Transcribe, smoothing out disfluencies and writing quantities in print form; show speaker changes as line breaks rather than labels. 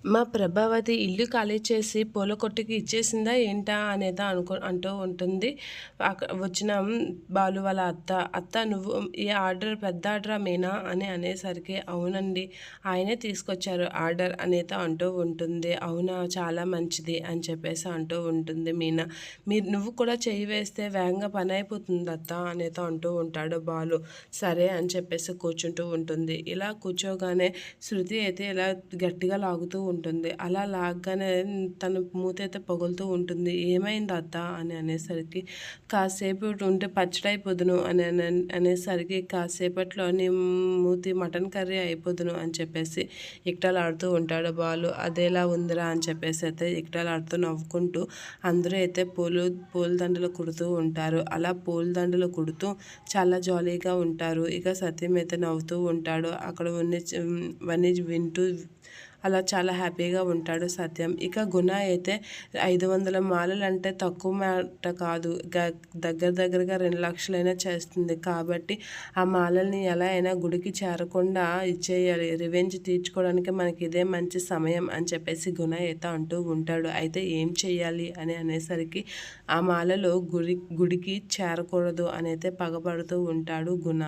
మా ప్రభావతి ఇల్లు ఖాళీ చేసి పూల కొట్టుకి ఇచ్చేసిందా ఏంటా అనేదా అంటూ ఉంటుంది. వచ్చిన బాలు వాళ్ళ అత్త నువ్వు ఈ ఆర్డర్ పెద్ద ఆర్డరా మీనా అని అనేసరికి అవునండి ఆయనే తీసుకొచ్చారు ఆర్డర్ అనేత అంటూ ఉంటుంది. అవునా చాలా మంచిది అని చెప్పేసి అంటూ ఉంటుంది మీనా. నువ్వు కూడా చెయ్యి వేస్తే వేగంగా పని అయిపోతుంది అత్త అనేత అంటూ ఉంటాడు బాలు. సరే అని చెప్పేసి కూర్చుంటూ ఉంటుంది. ఇలా కూర్చోగానే శృతి అయితే ఇలా గట్టిగా లాగుతూ ఉంటుంది. అలా లాగ్గానే తన మూతైతే పగులుతూ ఉంటుంది. ఏమైంది అత్త అని అనేసరికి కాసేపు ఉంటే పచ్చడైపోదును అని అనేసరికి కాసేపట్లో నీ మూతి మటన్ కర్రీ అయిపోదును అని చెప్పేసి ఇక్కటలాడుతూ ఉంటాడు బాలు. అదేలా ఉందిరా అని చెప్పేసి అయితే ఇక్కటలాడుతూ నవ్వుకుంటూ అందరూ అయితే పూలదండలు కుడుతూ ఉంటారు. అలా పూలదండలు కుడుతూ చాలా జాలీగా ఉంటారు. ఇక సత్యం అయితే నవ్వుతూ ఉంటాడు. అక్కడ వన్నీ వింటూ అలా చాలా హ్యాపీగా ఉంటాడు సత్యం. ఇక గుణ అయితే 500 మాలలు అంటే తక్కువ మాట కాదు. దగ్గరగా 2 లక్షలైనా చేస్తుంది. కాబట్టి ఆ మాలల్ని ఎలా అయినా గుడికి చేరకుండా ఇచ్చేయాలి. రివెంజ్ తీర్చుకోవడానికి మనకి ఇదే మంచి సమయం అని చెప్పేసి గుణ అయితే అంటూ ఉంటాడు. అయితే ఏం చెయ్యాలి అని అనేసరికి ఆ మాలలు గుడికి చేరకూడదు అని అయితే పగబడుతూ ఉంటాడు గుణ.